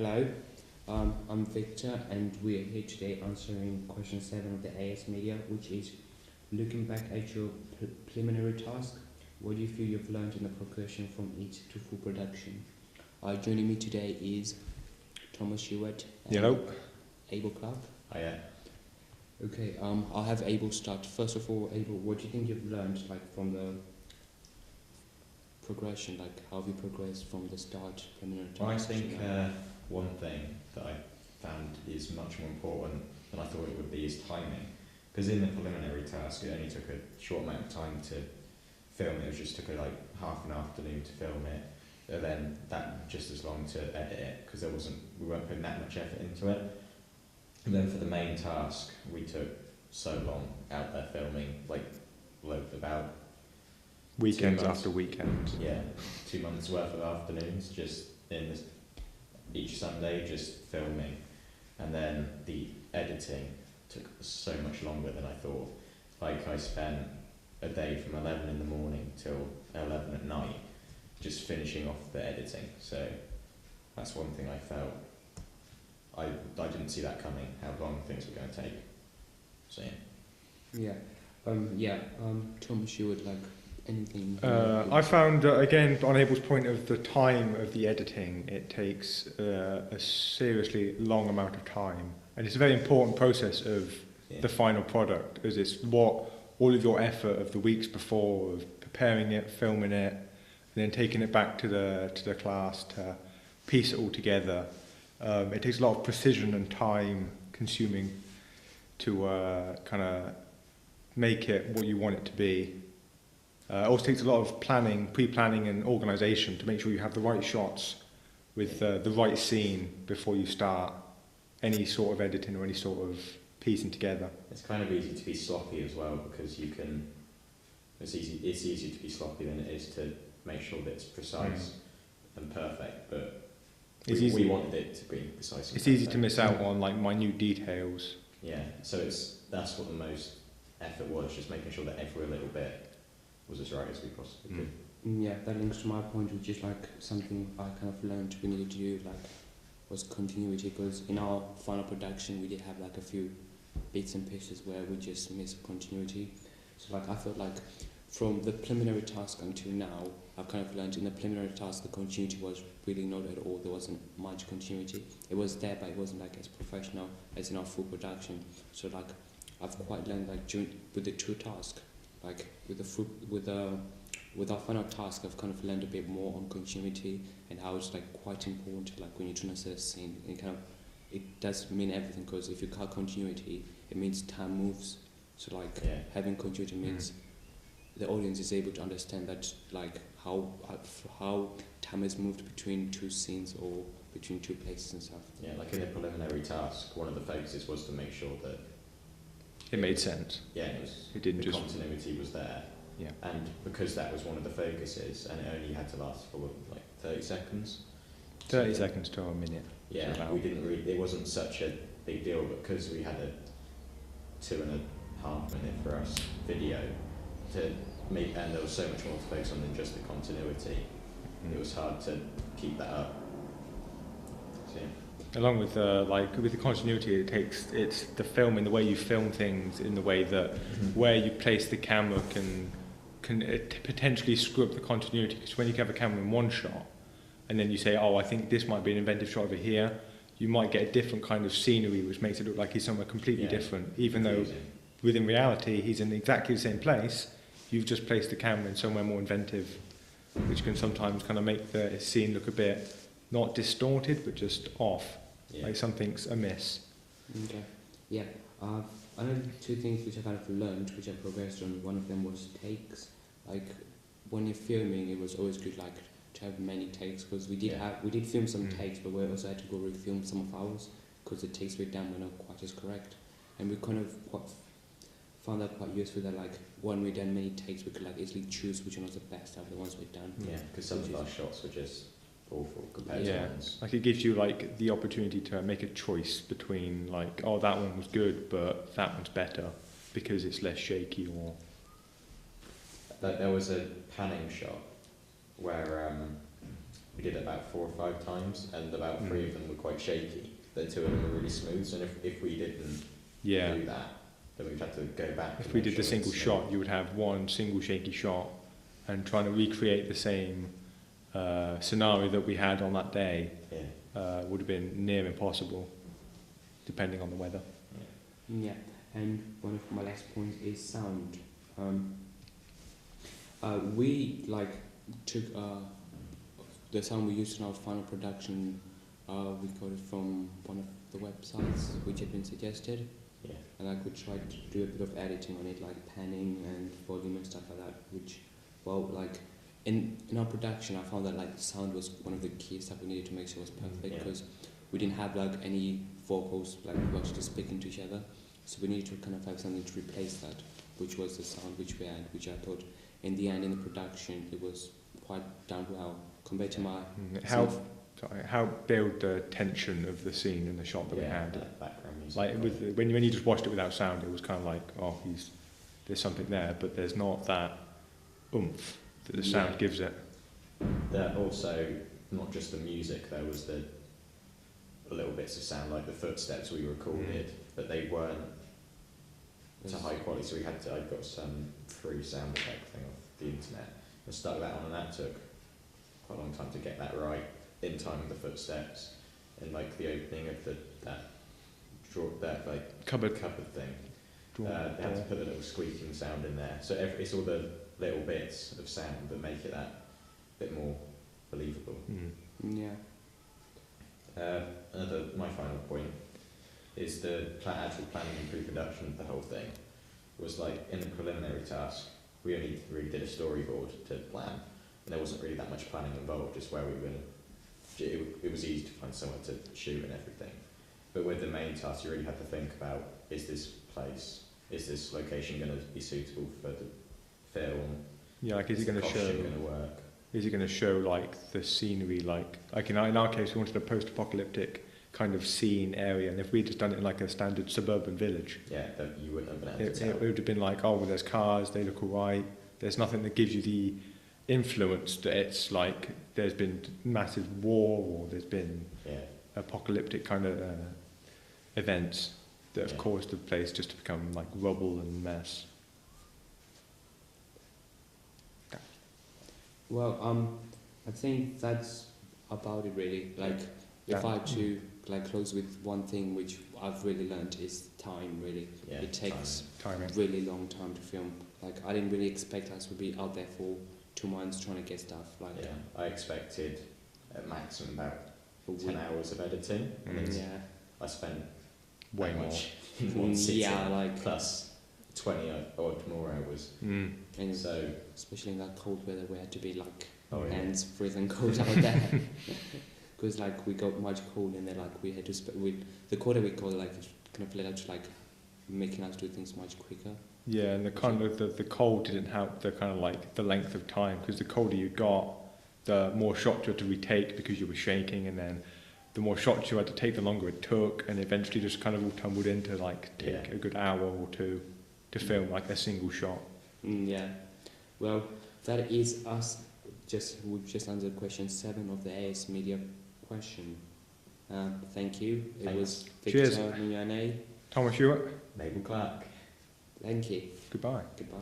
Hello, I'm Victor, and we are here today answering question 7 of the AS Media, which is looking back at your preliminary task. What do you feel you've learned in the progression from it to full production? Joining me today is Thomas Hewitt and Hello. Abel Clark. Yeah. Okay, I'll have Abel start. First of all, Abel, what do you think you've learned from the progression? How have you progressed from the start preliminary task? Well, I think one thing that I found is much more important than I thought it would be is timing. Because in the preliminary task, it only took a short amount of time to film it. It just took half an afternoon to film it, and then that just as long to edit it, because we weren't putting that much effort into it. And then for the main task, we took so long out there filming, about Weekends after weekends. 2 months worth of afternoons just each Sunday just filming, and then the editing took so much longer than I thought. I spent a day from 11 in the morning till 11 at night just finishing off the editing, so that's one thing I felt. I didn't see that coming, how long things were going to take. So Thomas, you would anything? I found, again, on Abel's point of the time of the editing, it takes a seriously long amount of time. And it's a very important process of the final product, as it's what all of your effort of the weeks before, of preparing it, filming it, and then taking it back to the class to piece it all together. It takes a lot of precision and time consuming to kind of make it what you want it to be. It also takes a lot of planning, pre-planning and organisation to make sure you have the right shots with the right scene before you start any sort of editing or any sort of piecing together. it's kind of easy to be sloppy as well, because it's easier to be sloppy than it is to make sure that it's precise and perfect, but we wanted it to be precise. It's easy to miss out on minute details. Yeah, so that's what the most effort was, just making sure that every little bit was as right as we possibly could. Yeah, that links to my point, which is something I kind of learned we needed to do, was continuity, because in our final production we did have a few bits and pieces where we just missed continuity. So I felt from the preliminary task until now, I've kind of learned in the preliminary task the continuity was really not at all. There wasn't much continuity. It was there, but it wasn't as professional as in our full production. So I've quite learned with the two tasks, with our final task, I've kind of learned a bit more on continuity and how it's quite important. When you're trying to set a scene, it does mean everything, because if you cut continuity, it means time moves. So having continuity means the audience is able to understand that how time has moved between two scenes or between two places and stuff. Yeah, in the preliminary task, one of the focuses was to make sure that It made sense. Yeah, the continuity was there. Yeah. And because that was one of the focuses, and it only had to last for 30 seconds. 30 seconds to a minute. Yeah, it wasn't such a big deal, but because we had a 2.5 minute for us video to make, and there was so much more to focus on than just the continuity, it was hard to keep that up. So, yeah. Along with with the continuity, it's the filming, the way you film things, in the way that where you place the camera can potentially screw up the continuity. Because when you have a camera in one shot, and then you say, oh, I think this might be an inventive shot over here, you might get a different kind of scenery, which makes it look like he's somewhere completely different, even though within reality he's in exactly the same place. You've just placed the camera in somewhere more inventive, which can sometimes kind of make the scene look a bit not distorted, but just off, like something's amiss. Okay. Yeah. I know two things which I kind of learned, which I progressed on. One of them was takes. When you're filming, it was always good to have many takes, because we did film some takes, but we also had to go refilm some of ours because the takes we'd done were not quite as correct, and we kind of found that quite useful. That when we'd done many takes, we could easily choose which one was the best out of the ones we'd done. Yeah, because some of our shots were just awful compared to ones. It gives you the opportunity to make a choice between oh, that one was good, but that one's better because it's less shaky. Or there was a panning shot where we did it about 4 or 5 times, and about 3 of them were quite shaky. The 2 of them were really smooth, so if we didn't Yeah. do that, then we'd have to go back. If and we make did the sure single it's shot, you would have one single shaky shot, and trying to recreate the same scenario that we had on that day Yeah. would have been near impossible, depending on the weather. Yeah, and one of my last points is sound. We like took the sound we used in our final production. We got it from one of the websites which had been suggested, Yeah. and I could try to do a bit of editing on it, like panning and volume and stuff like that. Which, well, like in our production, I found that like sound was one of the key stuff we needed to make sure was perfect, Yeah. because we didn't have like any vocals like we were actually just speaking to each other. So we needed to kind of have something to replace that, which was the sound which we had, which I thought in the end in the production it was quite done well compared to my How build the tension of the scene and the shot that we had. That background music. Like when you just watched it without sound, it was kind of like, oh, there's something there, but there's not that oomph that the sound gives it. Also, not just the music, there was the little bits of sound, like the footsteps we recorded, but they weren't to high quality, so I got some free sound effect thing off the internet and stuck that on, and that took quite a long time to get that right in time with the footsteps and like the opening of that like Cupboard thing. draw. They had to put a little squeaking sound in there, so it's all the little bits of sound that make it that bit more believable. Yeah. My final point is the actual planning and pre-production of the whole thing was like in the preliminary task we only really did a storyboard to plan, and there wasn't really that much planning involved, just where we were it was easy to find somewhere to shoot and everything. But with the main task you really had to think about, is this location going to be suitable for the film? Yeah, like is it going to show? Going to work? Is it going to show like the scenery, like in our case, we wanted a post-apocalyptic kind of scene area, and if we'd just done it in like a standard suburban village, Yeah, that you wouldn't have been able to tell. it would have been like, oh, well, there's cars, they look alright. There's nothing that gives you the influence that it's like there's been massive war or there's been apocalyptic kind of events that have caused the place just to become like rubble and mess. Well, I think that's about it really. Like, if I had to like close with one thing which I've really learned is time. Really, it takes timing. really long time to film. Like, I didn't really expect us to be out there for 2 months trying to get stuff. Like, I expected at maximum about a 10 week. hours of editing, and I spent Way more. in one sitting, like plus 20 odd more hours. and So especially in that cold weather, we had to be like hands freezing cold out there. Because like we got much cold, and then like we had to the colder we got, like it kind of led up to like making us do things much quicker. Yeah, and the kind of the cold didn't help the kind of like the length of time, because the colder you got, the more shots you had to retake because you were shaking, and then the more shots you had to take, the longer it took, and eventually just kind of all tumbled into like take a good hour or two to film like a single shot. Well, that is us. We've just answered question 7 of the AS Media question. Thank you. It was Victor Mignane. Thomas Hewitt. Mabel Clark. Thank you. Goodbye. Goodbye.